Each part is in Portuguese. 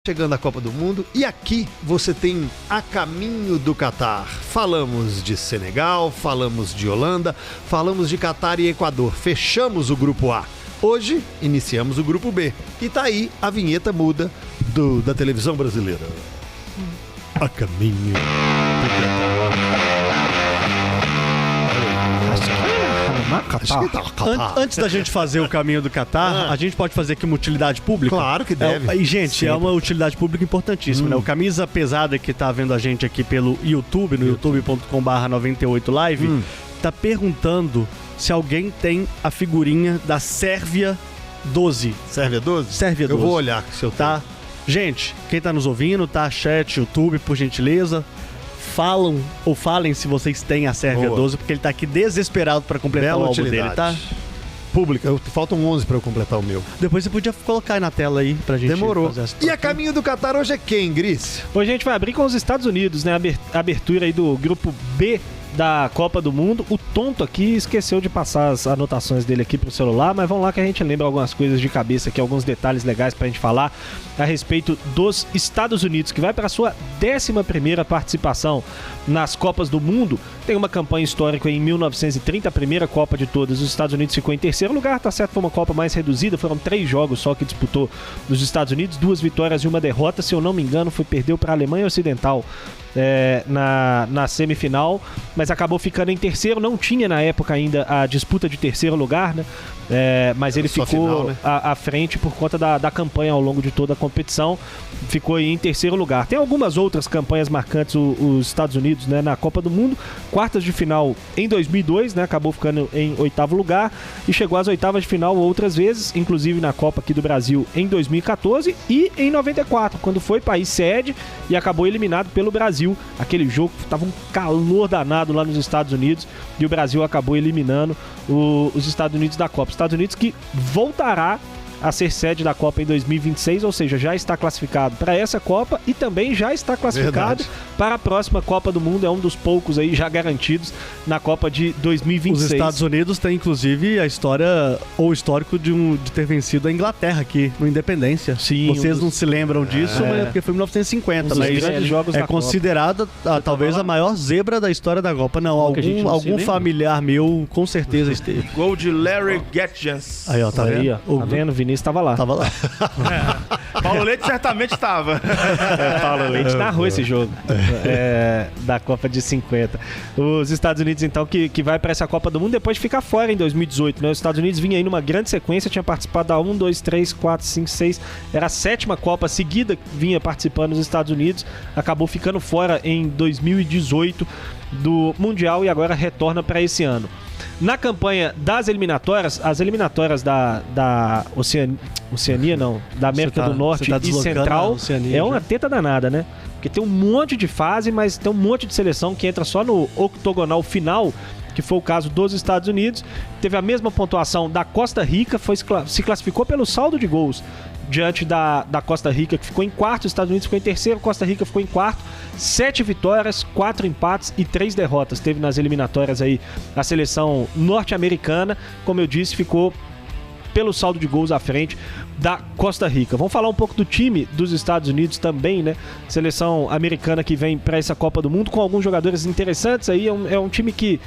Chegando a Copa do Mundo, e aqui você tem A Caminho do Catar. Falamos de Senegal, falamos de Holanda, falamos de Catar e Equador. Fechamos o grupo A. Hoje iniciamos o grupo B. E tá aí a vinheta muda da televisão brasileira. A Caminho do Catar. Antes da gente fazer o caminho do Catar, a gente pode fazer aqui uma utilidade pública? Claro que deve. E, gente, sempre. É uma utilidade pública importantíssima, né? O Camisa Pesada, que tá vendo a gente aqui pelo YouTube, no youtube.com/98live, tá perguntando se alguém tem a figurinha da Sérvia 12. Sérvia 12? Sérvia 12. Eu vou olhar se eu tenho. Tá? Gente, quem tá nos ouvindo, tá? Chat, YouTube, por gentileza. Falem se vocês têm a Sérvia 12, porque ele tá aqui desesperado pra completar Bela o álbum utilidade. dele, tá? Pública, faltam 11 pra eu completar o meu. Depois você podia colocar aí na tela aí pra gente Demorou. fazer essa E A Caminho do Catar hoje é quem, Gris? Hoje a gente vai abrir com os Estados Unidos, né? A abertura aí do grupo B da Copa do Mundo. O tonto aqui esqueceu de passar as anotações dele aqui pro celular, mas vamos lá que a gente lembra algumas coisas de cabeça aqui, alguns detalhes legais pra gente falar a respeito dos Estados Unidos, que vai para sua 11ª participação nas Copas do Mundo. Tem uma campanha histórica em 1930, a primeira Copa de todas. Os Estados Unidos ficou em terceiro lugar, tá certo, foi uma Copa mais reduzida, foram 3 jogos só que disputou nos Estados Unidos, 2 vitórias e 1 derrota, se eu não me engano, perdeu para a Alemanha Ocidental na semifinal, mas acabou ficando em terceiro. Não tinha na época ainda a disputa de terceiro lugar, né? Mas ele ficou final, né? à frente por conta da campanha ao longo de toda a competição. Ficou aí em terceiro lugar. Tem algumas outras campanhas marcantes os Estados Unidos, né, na Copa do Mundo. Quartas de final em 2002, né, acabou ficando em 8º lugar e chegou às oitavas de final outras vezes, inclusive na Copa aqui do Brasil em 2014 e em 94, quando foi país sede e acabou eliminado pelo Brasil. Aquele jogo tava um calor danado lá nos Estados Unidos e o Brasil acabou eliminando os Estados Unidos da Copa. Estados Unidos que voltará a ser sede da Copa em 2026, ou seja, já está classificado para essa Copa e também já está classificado para a próxima Copa do Mundo. É um dos poucos aí já garantidos na Copa de 2026. Os Estados Unidos têm, inclusive, a história ou o histórico de ter vencido a Inglaterra aqui no Independência. Sim, vocês não se lembram disso, mas porque foi em 1950, mas jogos é considerada talvez a maior zebra da história da Copa. Não, algum familiar meu com certeza esteve. Gol de Larry Getjens. Aí, ó, tá vendo? Tá vendo? Vinícius estava lá. Tava lá. Paulo Leite certamente estava. Paulo Leite narrou esse jogo da Copa de 50. Os Estados Unidos, então, que vai para essa Copa do Mundo depois de ficar fora em 2018, né? Os Estados Unidos vinha aí numa grande sequência, tinha participado da 1, 2, 3, 4, 5, 6. Era a 7ª Copa seguida que vinha participando nos Estados Unidos. Acabou ficando fora em 2018 do Mundial e agora retorna para esse ano. Na campanha das eliminatórias, as eliminatórias da Oceania não, da América do Norte e Central, é uma teta danada, né? Porque tem um monte de fase, mas tem um monte de seleção que entra só no octogonal final, que foi o caso dos Estados Unidos. Teve a mesma pontuação da Costa Rica, se classificou pelo saldo de gols diante da Costa Rica, que ficou em quarto. Os Estados Unidos ficou em terceiro, Costa Rica ficou em quarto. 7 vitórias, 4 empates e 3 derrotas. Teve nas eliminatórias aí a seleção norte-americana. Como eu disse, ficou pelo saldo de gols à frente da Costa Rica. Vamos falar um pouco do time dos Estados Unidos também, né? Seleção americana que vem para essa Copa do Mundo com alguns jogadores interessantes aí. É um time que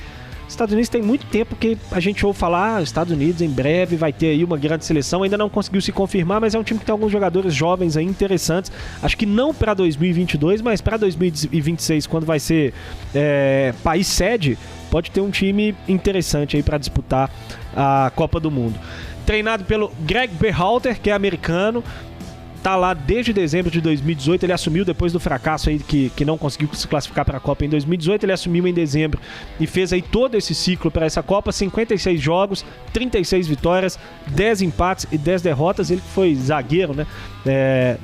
Estados Unidos tem muito tempo que a gente ouve falar, Estados Unidos em breve vai ter aí uma grande seleção, ainda não conseguiu se confirmar, mas é um time que tem alguns jogadores jovens aí interessantes, acho que não para 2022, mas para 2026, quando vai ser país sede, pode ter um time interessante aí para disputar a Copa do Mundo. Treinado pelo Greg Berhalter, que é americano, tá lá desde dezembro de 2018, ele assumiu depois do fracasso aí que não conseguiu se classificar para a Copa em 2018, ele assumiu em dezembro e fez aí todo esse ciclo para essa Copa, 56 jogos, 36 vitórias, 10 empates e 10 derrotas, ele que foi zagueiro, né,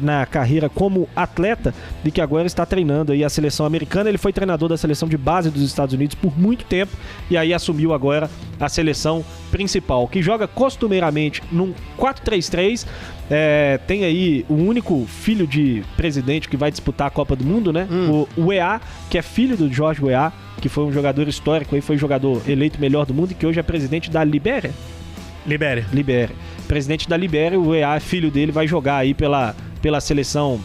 na carreira como atleta e que agora está treinando aí a seleção americana. Ele foi treinador da seleção de base dos Estados Unidos por muito tempo e aí assumiu agora a seleção principal, que joga costumeiramente num 4-3-3, tem aí o único filho de presidente que vai disputar a Copa do Mundo, né? O Weah, que é filho do George Weah, que foi um jogador histórico, aí foi jogador eleito melhor do mundo e que hoje é presidente da Libéria. Presidente da Libéria, o Weah, filho dele, vai jogar aí pela seleção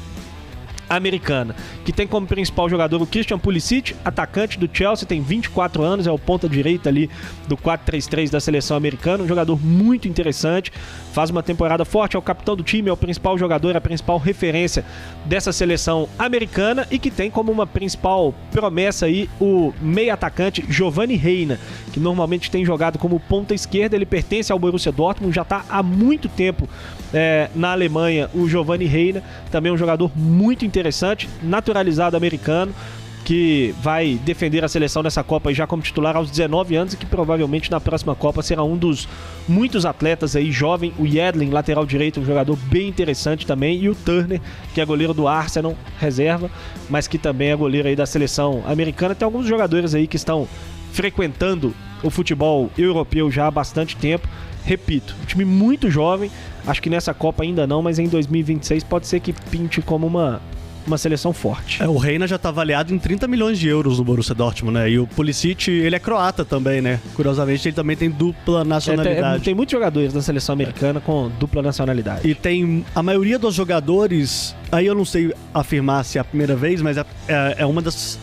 americana, que tem como principal jogador o Christian Pulisic, atacante do Chelsea, tem 24 anos, é o ponta direita ali do 4-3-3 da seleção americana, um jogador muito interessante, faz uma temporada forte, é o capitão do time, é o principal jogador, é a principal referência dessa seleção americana e que tem como uma principal promessa aí o meia atacante Giovanni Reina, que normalmente tem jogado como ponta esquerda, ele pertence ao Borussia Dortmund, já está há muito tempo na Alemanha, o Giovanni Reina, também um jogador muito interessante, naturalizado americano, que vai defender a seleção nessa Copa já como titular aos 19 anos e que provavelmente na próxima Copa será um dos muitos atletas aí jovem, o Yedlin, lateral direito, um jogador bem interessante também, e o Turner, que é goleiro do Arsenal, reserva, mas que também é goleiro aí da seleção americana. Tem alguns jogadores aí que estão frequentando o futebol europeu já há bastante tempo. Repito, um time muito jovem, acho que nessa Copa ainda não, mas em 2026 pode ser que pinte como uma seleção forte. O Reina já está avaliado em 30 milhões de euros no Borussia Dortmund, né? E o Pulisic, ele é croata também, né? Curiosamente, ele também tem dupla nacionalidade. Tem muitos jogadores da seleção americana com dupla nacionalidade. E tem a maioria dos jogadores, aí eu não sei afirmar se é a primeira vez, mas é uma das...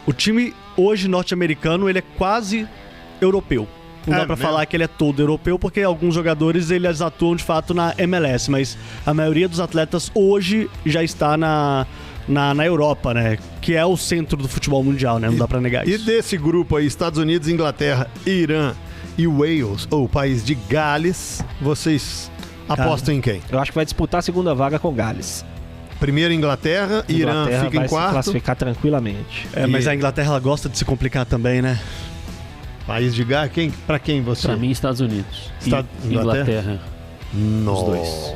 O time hoje norte-americano, ele é quase europeu. Não dá pra falar que ele é todo europeu, porque alguns jogadores eles atuam de fato na MLS, mas a maioria dos atletas hoje já está na Europa, né? Que é o centro do futebol mundial, né? Não dá pra negar isso. E desse grupo aí, Estados Unidos, Inglaterra, Irã e Wales, ou o país de Gales, vocês apostam em quem? Eu acho que vai disputar a segunda vaga com Gales. Primeiro Inglaterra, Irã fica em quarto. Vai se classificar tranquilamente. Mas a Inglaterra ela gosta de se complicar também, né? País de Gá, pra quem você? Pra mim, Estados Unidos. Inglaterra. Os dois.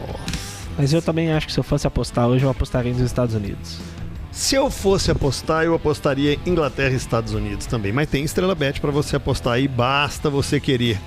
Mas eu também acho que se eu fosse apostar hoje, eu apostaria nos Estados Unidos. Se eu fosse apostar, eu apostaria em Inglaterra e Estados Unidos também. Mas tem Estrela Bet pra você apostar aí, basta você querer.